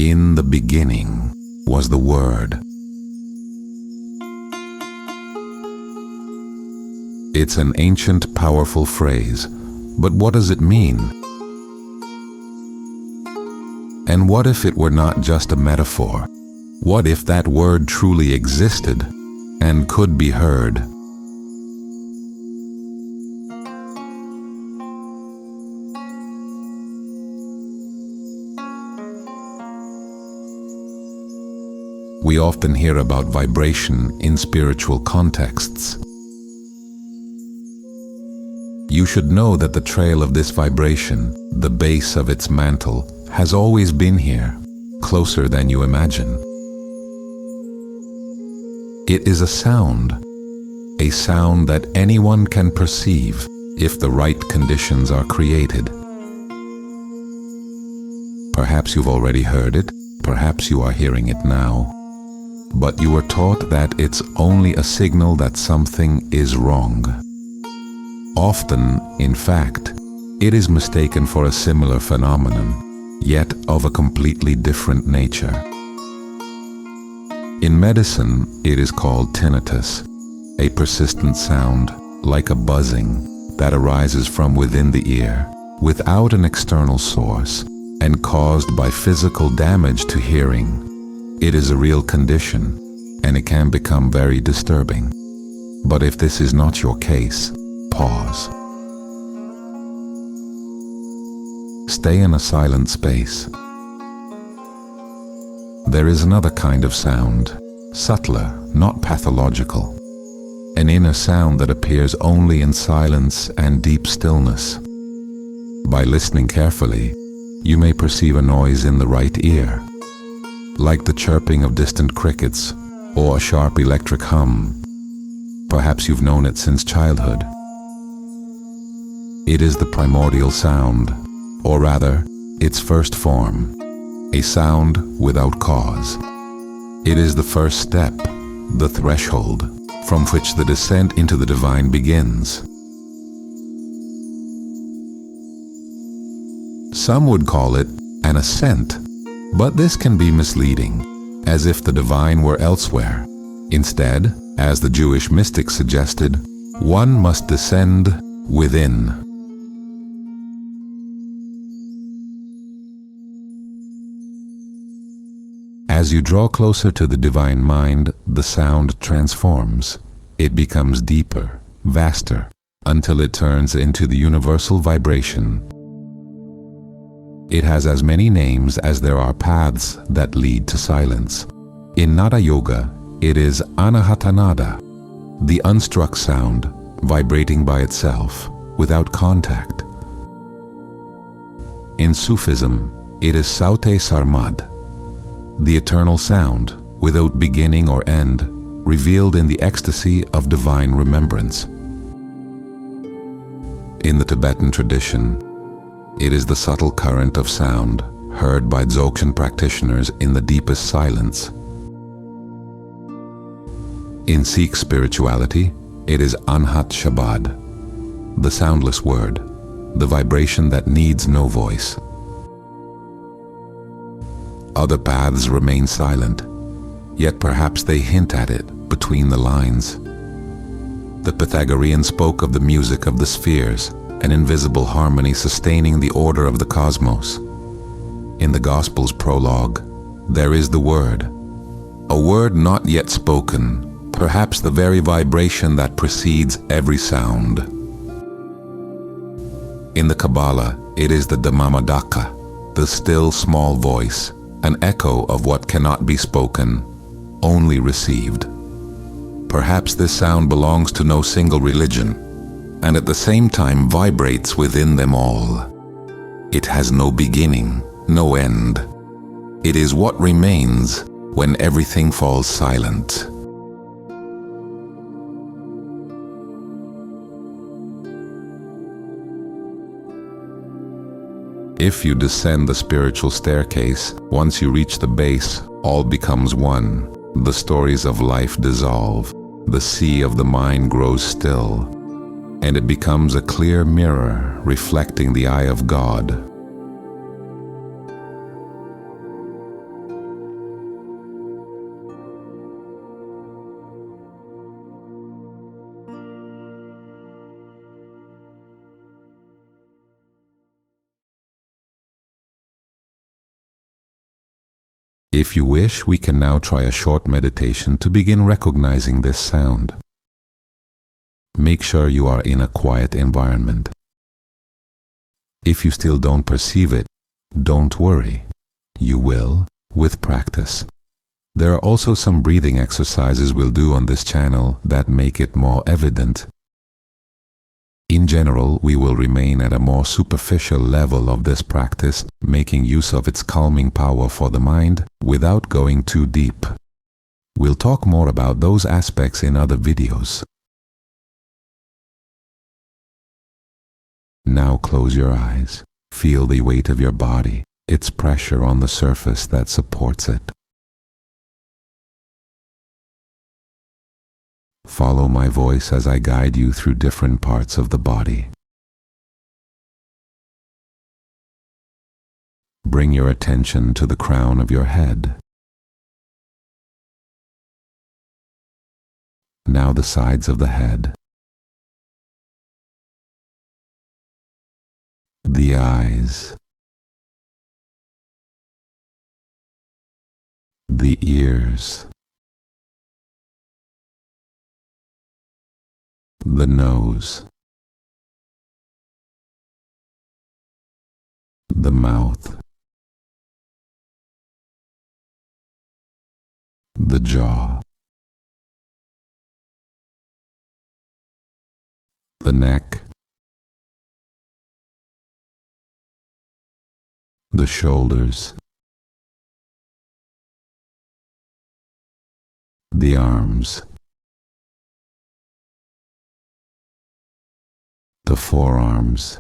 In the beginning was the Word. It's an ancient, powerful phrase, but what does it mean? And what if it were not just a metaphor? What if that word truly existed and could be heard? We often hear about vibration in spiritual contexts. You should know that the trail of this vibration, the base of its mantle, has always been here, closer than you imagine. It is a sound that anyone can perceive if the right conditions are created. Perhaps you've already heard it, perhaps you are hearing it now, but you were taught that it's only a signal that something is wrong. Often, in fact, it is mistaken for a similar phenomenon, yet of a completely different nature. In medicine, it is called tinnitus, a persistent sound, like a buzzing, that arises from within the ear, without an external source, and caused by physical damage to hearing. It is a real condition, and it can become very disturbing. But if this is not your case, pause. Stay in a silent space. There is another kind of sound, subtler, not pathological. An inner sound that appears only in silence and deep stillness. By listening carefully, you may perceive a noise in the right ear, like the chirping of distant crickets or a sharp electric hum. Perhaps you've known it since childhood. It is the primordial sound, or rather, its first form, a sound without cause. It is the first step, the threshold, from which the descent into the divine begins. Some would call it an ascent, but this can be misleading, as if the divine were elsewhere. Instead, as the Jewish mystics suggested, one must descend within. As you draw closer to the divine mind, the sound transforms. It becomes deeper, vaster, until it turns into the universal vibration. It has as many names as there are paths that lead to silence. In Nada Yoga, it is Anahata Nada, the unstruck sound, vibrating by itself, without contact. In Sufism, it is Saute Sarmad, the eternal sound, without beginning or end, revealed in the ecstasy of divine remembrance. In the Tibetan tradition, it is the subtle current of sound heard by Dzogchen practitioners in the deepest silence. In Sikh spirituality, it is Anhat Shabad, the soundless word, the vibration that needs no voice. Other paths remain silent, yet perhaps they hint at it between the lines. The Pythagoreans spoke of the music of the spheres, an invisible harmony sustaining the order of the cosmos. In the Gospel's prologue, there is the word, a word not yet spoken, perhaps the very vibration that precedes every sound. In the Kabbalah, it is the Dhammamadaka, the still small voice, an echo of what cannot be spoken, only received. Perhaps this sound belongs to no single religion, and at the same time vibrates within them all. It has no beginning, no end. It is what remains when everything falls silent. If you descend the spiritual staircase, once you reach the base, all becomes one. The stories of life dissolve, the sea of the mind grows still, and it becomes a clear mirror reflecting the eye of God. If you wish, we can now try a short meditation to begin recognizing this sound. Make sure you are in a quiet environment. If you still don't perceive it, don't worry. You will, with practice. There are also some breathing exercises we'll do on this channel that make it more evident. In general, we will remain at a more superficial level of this practice, making use of its calming power for the mind without going too deep. We'll talk more about those aspects in other videos. Now close your eyes. Feel the weight of your body, its pressure on the surface that supports it. Follow my voice as I guide you through different parts of the body. Bring your attention to the crown of your head. Now the sides of the head. The eyes. The ears. The nose. The mouth. The jaw. The neck. The shoulders. The arms. The forearms.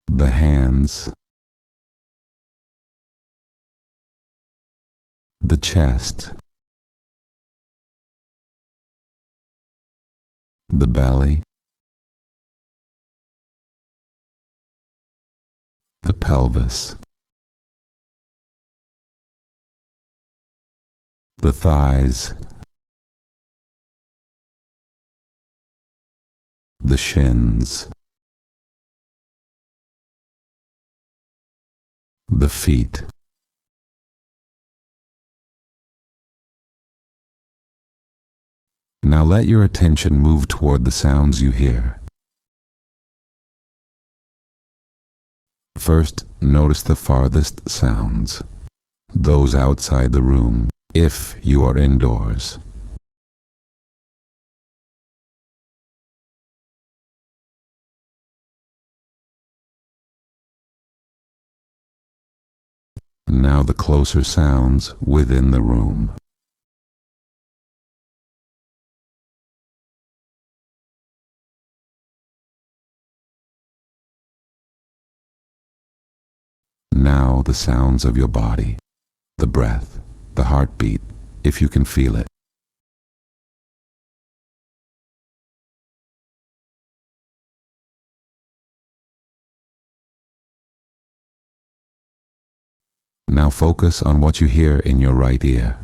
The hands. The chest. The belly. The pelvis. The thighs. The shins. The feet. Now let your attention move toward the sounds you hear. First, notice the farthest sounds, those outside the room, if you are indoors. Now the closer sounds within the room. Now the sounds of your body, the breath, the heartbeat, if you can feel it. Now focus on what you hear in your right ear.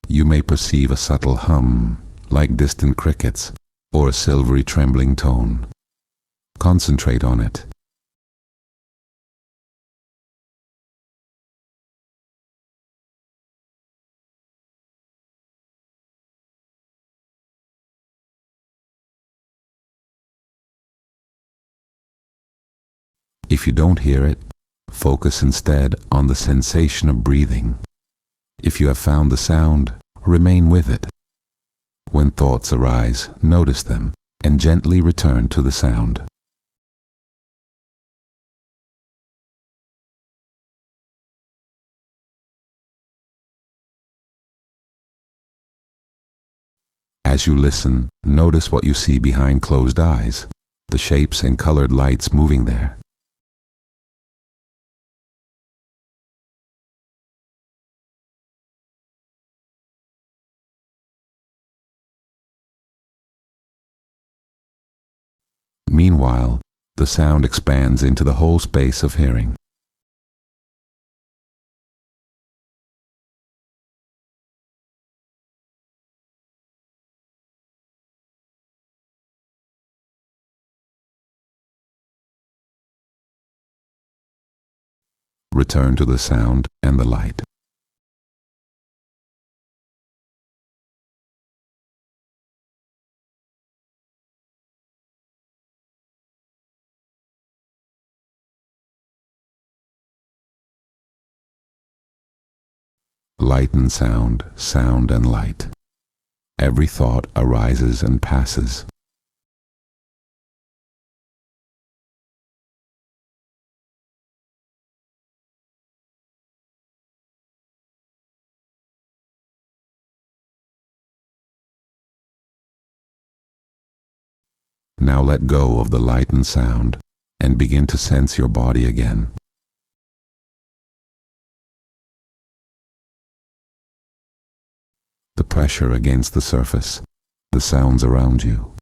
You may perceive a subtle hum, like distant crickets, or a silvery trembling tone. Concentrate on it. If you don't hear it, focus instead on the sensation of breathing. If you have found the sound, remain with it. When thoughts arise, notice them and gently return to the sound. As you listen, notice what you see behind closed eyes, the shapes and colored lights moving there. Meanwhile, the sound expands into the whole space of hearing. Return to the sound and the light. Light and sound, sound and light. Every thought arises and passes. Now let go of the light and sound and begin to sense your body again. The pressure against the surface, the sounds around you.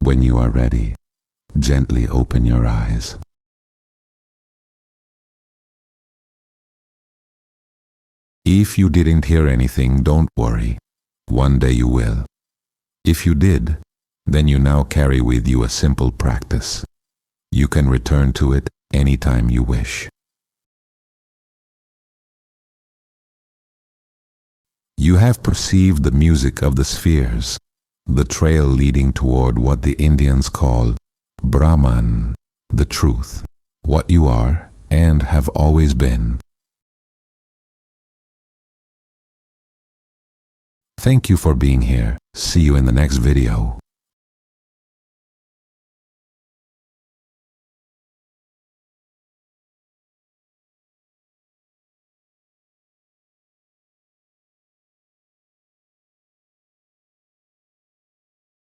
When you are ready, gently open your eyes. If you didn't hear anything, don't worry. One day you will. If you did, then you now carry with you a simple practice. You can return to it anytime you wish. You have perceived the music of the spheres, the trail leading toward what the Indians call Brahman, the truth, what you are and have always been. Thank you for being here. See you in the next video.